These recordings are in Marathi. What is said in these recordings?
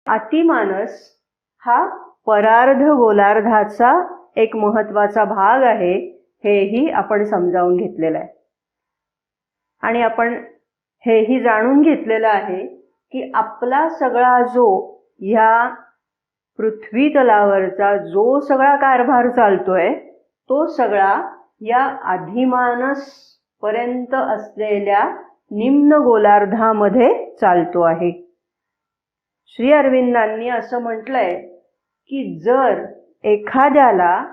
अतिमानस हा परार्ध गोलार्धाचा एक महत्वाचा भाग आहे, हेही आपण समजावून घेतलेलं आहे. आणि आपण हेही जाणून घेतलेलं आहे की आपला सगळा जो ह्या पृथ्वी तलावरचा जो सगळा कारभार चालतोय तो सगळा या अधिमानस पर्यंत असलेल्या निम्न गोलार्धामध्ये चालतो आहे. श्री अरविंदांनी असं म्हटलंय की जर एखाद्याला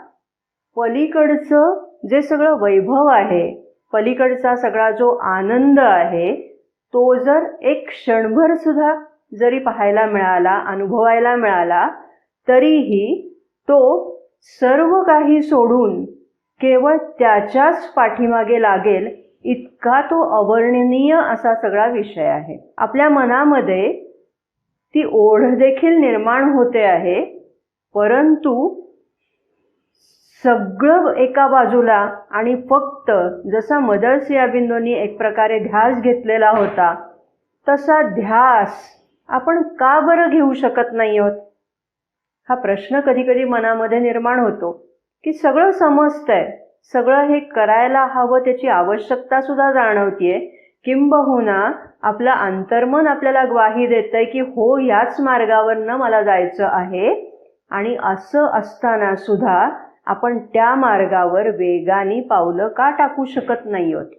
पलीकडचं जे सगळं वैभव आहे, पलीकडचा सगळा जो आनंद आहे, तो जर एक क्षणभर सुद्धा जरी पाहायला मिळाला, अनुभवायला मिळाला, तरीही तो सर्व काही सोडून केवळ त्याच्याच पाठीमागे लागेल इतका तो अवर्णनीय असा सगळा विषय आहे. आपल्या मनामध्ये ती ओढ देखील निर्माण होते आहे, परंतु सगळं एका बाजूला आणि फक्त जसा मदर श्री अरबिंदोंनी एक प्रकारे ध्यास घेतलेला होता तसा ध्यास आपण का बरं घेऊ शकत नाही आहोत, हा प्रश्न कधी कधी मनामध्ये निर्माण होतो. की सगळं समजतंय, सगळं हे करायला हवं, त्याची आवश्यकता सुद्धा जाणवतीये, किंबहुना आपलं अंतर्मन आपल्याला ग्वाही देतंय की हो, ह्याच मार्गावरनं मला जायचं आहे. आणि असं असताना सुद्धा आपण त्या मार्गावर वेगाने पावलं का टाकू शकत नाही आहोत?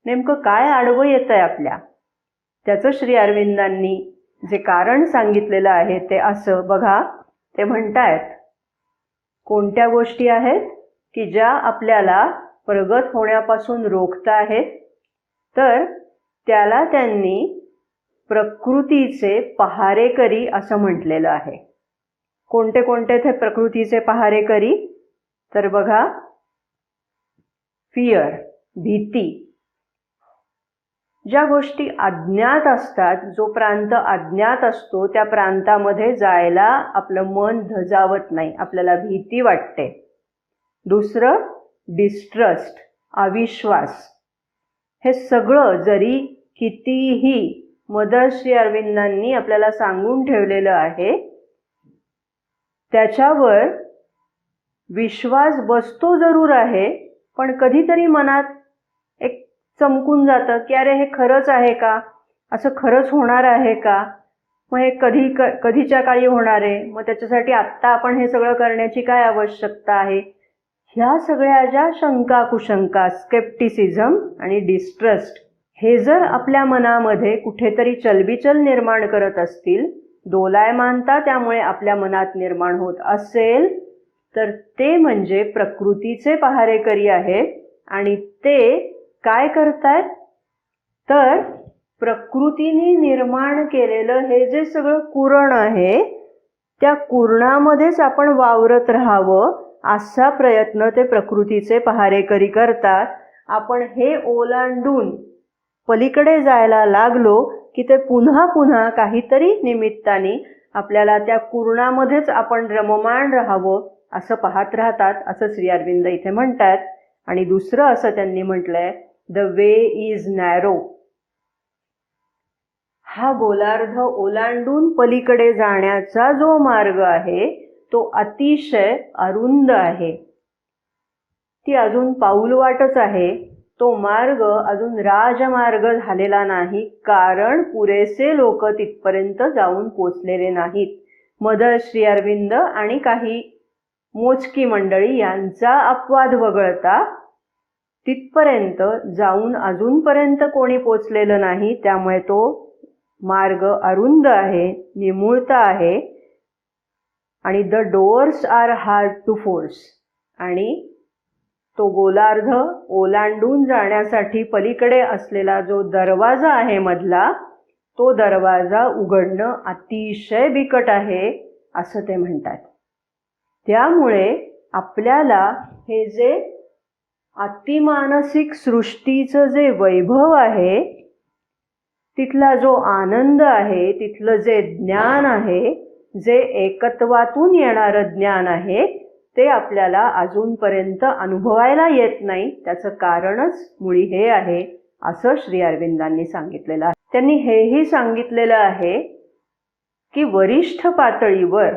नेमकं काय आडवं येतंय आपल्या? त्याचं श्री अरविंदांनी जे कारण सांगितलेलं आहे ते असं बघा. ते म्हणतायत कोणत्या गोष्टी आहेत की ज्या आपल्याला प्रगत होण्यापासून रोखता आहेत, तर त्याला त्यांनी प्रकृतीचे पहारेकरी असं म्हटलेलं आहे. कोणते कोणते ते प्रकृतीचे पहारेकरी? तर बघा, फिअर, भीती. ज्या गोष्टी अज्ञात असतात, जो प्रांत अज्ञात असतो त्या प्रांतामध्ये जायला आपलं मन धजावत नाही, आपल्याला भीती वाटते. दुसरं डिस्ट्रस्ट, अविश्वास. हे सगळं जरी कितीही मदर श्री अरविंदांनी आपल्याला सांगून ठेवलेलं आहे, त्याच्यावर विश्वास बसतो जरूर आहे, पण कधीतरी मनात एक चमकून जातं की अरे हे खरंच आहे का, असं खरंच होणार आहे का, मग हे कधीच्या काळी होणार आहे, मग त्याच्यासाठी आत्ता आपण हे सगळं करण्याची काय आवश्यकता आहे. ह्या सगळ्या ज्या शंका कुशंका, स्केप्टिसिझम आणि डिस्ट्रस्ट, हे जर आपल्या मनामध्ये कुठेतरी चलबिचल निर्माण करत असतील, दोलायमानता त्यामुळे आपल्या मनात निर्माण होत असेल, तर ते म्हणजे प्रकृतीचे पहारेकरी आहेत. आणि ते काय करतायत, तर प्रकृतीने निर्माण केलेलं हे जे सगळं कुरण आहे, त्या कुरणामध्येच आपण वावरत राहावं असा प्रयत्न ते प्रकृतीचे पहारेकरी करतात. आपण हे ओलांडून पलीकडे जायला लागलो की ते पुन्हा पुन्हा काहीतरी निमित्ताने आपल्याला त्या कुरणामध्येच आपण रममाण राहावं असं पाहत राहतात, असं श्री अरविंद इथे म्हणतात. आणि दुसरं असं त्यांनी म्हटलंय, द वे इज नॅरो. हा गोलार्ध ओलांडून पलीकडे जाण्याचा जो मार्ग आहे तो अतिशय अरुंद आहे. ती अजून पाऊलवाटच आहे. तो मार्ग अजून राजमार्ग झालेला नाही, कारण पुरेसे लोक तिथपर्यंत जाऊन पोचलेले नाहीत. मदर श्री अरविंद आणि काही मोजकी मंडळी यांचा अपवाद वगळता तिथपर्यंत जाऊन अजूनपर्यंत कोणी पोचलेलं नाही. त्यामुळे तो मार्ग अरुंद आहे, निमुळता आहे. आणि the doors are hard to force. आणि तो गोलार्ध ओलांडून जाण्यासाठी पलीकडे असलेला जो दरवाजा आहे मधला, तो दरवाजा उघडणं अतिशय बिकट आहे असं ते म्हणतात. त्यामुळे आपल्याला हे जे अतिमानसिक सृष्टीचं जे वैभव आहे, तिथला जो आनंद आहे, तिथलं जे ज्ञान आहे, जे एकत्वातून येणारं ज्ञान आहे, ते आपल्याला अजूनपर्यंत अनुभवायला येत नाही. त्याचं कारणच मुळी हे आहे असं श्री अरविंदांनी सांगितलेलं आहे. त्यांनी हेही सांगितलेलं आहे की वरिष्ठ पातळीवर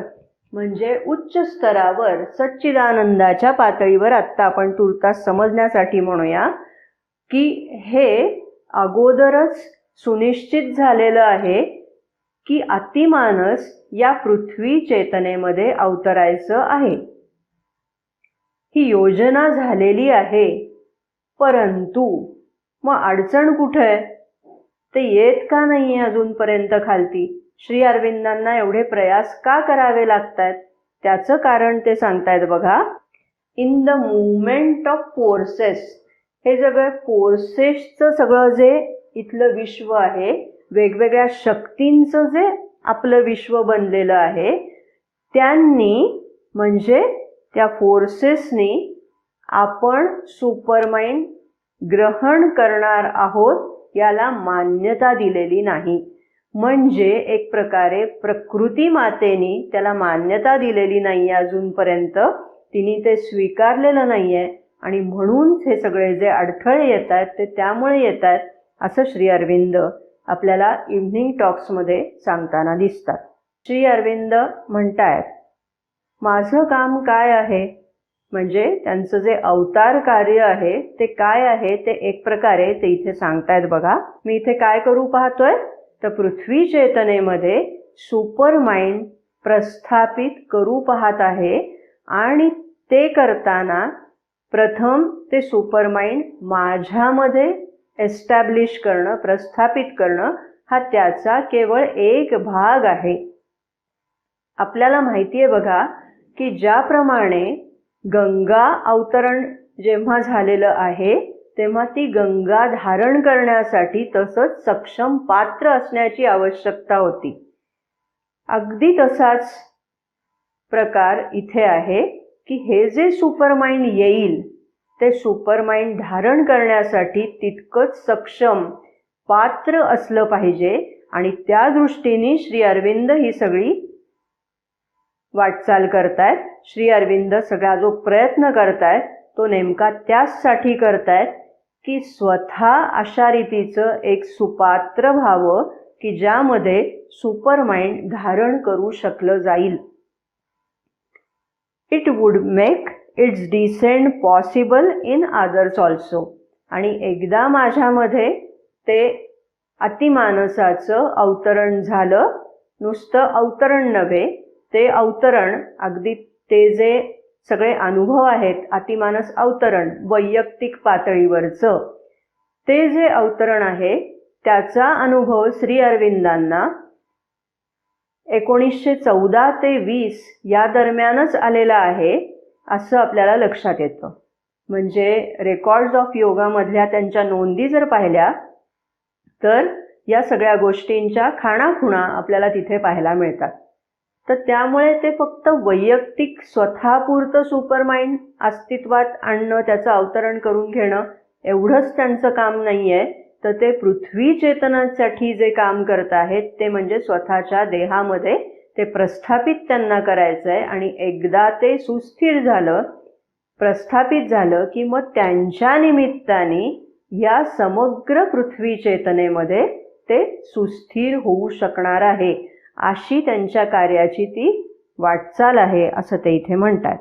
म्हणजे उच्च स्तरावर सच्चिदानंदाच्या पातळीवर आत्ता आपण तुर्तास समजण्यासाठी म्हणूया की हे अगोदरच सुनिश्चित झालेलं आहे की अतिमानस या पृथ्वी चेतनेमध्ये अवतरायचं आहे. ही योजना झालेली आहे. परंतु मग अडचण कुठे आहे? ते येत का नाही अजूनपर्यंत खालती? श्री अरविंदांना एवढे प्रयास का करावे लागतात? त्याचं कारण ते सांगतायत बघा. In the movement of forces, हे सगळं फोर्सेसचं सगळं जे इथलं विश्व आहे, वेगवेगळ्या शक्तींचं जे आपलं विश्व बनलेलं आहे, त्यांनी म्हणजे त्या फोर्सेसनी आपण सुपरमाइंड ग्रहण करणार आहोत याला मान्यता दिलेली नाही. म्हणजे एक प्रकारे प्रकृती मातेनी त्याला मान्यता दिलेली नाही अजूनपर्यंत. तिने ते स्वीकारलेलं नाही आहे आणि म्हणून हे सगळे जे अडथळे येत आहेत ते त्यामुळे येत आहेत असं श्री अरविंद आपल्याला इव्हनिंग टॉक्समध्ये सांगताना दिसतात. श्री अरविंद म्हणतायत, माझं काम काय आहे? म्हणजे त्यांचं जे अवतार कार्य आहे ते काय आहे ते एक प्रकारे ते इथे सांगतायत बघा. मी इथे काय करू पाहतोय तर पृथ्वी चेतनेमध्ये सुपर माइंड प्रस्थापित करू पाहत आहे आणि ते करताना प्रथम ते सुपर माइंड माझ्यामध्ये एस्टॅब्लिश करणं, प्रस्थापित करणं हा त्याचा केवळ एक भाग आहे. आपल्याला माहिती आहे बघा की ज्याप्रमाणे गंगा अवतरण जेव्हा झालेलं आहे तेव्हा ती गंगा धारण करण्यासाठी तसंच सक्षम पात्र असण्याची आवश्यकता होती. अगदी तसाच प्रकार इथे आहे की हे जे सुपरमाइंड येईल ते सुपरमाइंड धारण करण्यासाठी तितकंच सक्षम पात्र असलं पाहिजे आणि त्या दृष्टीने श्री अरविंद ही सगळी वाटचाल करतायत. श्री अरविंद सगळा जो प्रयत्न करतायत तो नेमका त्याचसाठी करतायत की स्वतः अशा रीतीचं एक सुपात्र व्हावं की ज्यामध्ये सुपरमाइंड धारण करू शकलं जाईल. It would make it's descend possible in others also. आणि एकदा माझ्यामध्ये ते अतिमानसाचं अवतरण झालं, नुसतं अवतरण नव्हे, ते अवतरण अगदी ते जे सगळे अनुभव आहेत अतिमानस अवतरण वैयक्तिक पातळीवरचं ते जे अवतरण आहे त्याचा अनुभव श्री अरविंदांना 1914 ते 20 या दरम्यानच आलेला आहे असं आपल्याला लक्षात येतं. म्हणजे रेकॉर्ड्स ऑफ योगामधल्या त्यांच्या नोंदी जर पाहिल्या तर या सगळ्या गोष्टींच्या खाणाखुणा आपल्याला तिथे पाहायला मिळतात. तर त्यामुळे ते फक्त वैयक्तिक स्वतःपुरतं सुपरमाइंड अस्तित्वात आणणं, त्याचं अवतरण करून घेणं एवढंच त्यांचं काम नाही आहे, तर ते पृथ्वी चेतनासाठी जे काम करत आहेत ते म्हणजे स्वतःच्या देहामध्ये ते प्रस्थापित त्यांना करायचं आहे. आणि एकदा ते सुस्थिर झालं, प्रस्थापित झालं की मग त्यांच्या निमित्ताने या समग्र पृथ्वी चेतनेमध्ये ते सुस्थिर होऊ शकणार आहे. अशी त्यांच्या कार्याची ती वाटचाल आहे असं ते इथे म्हणतात.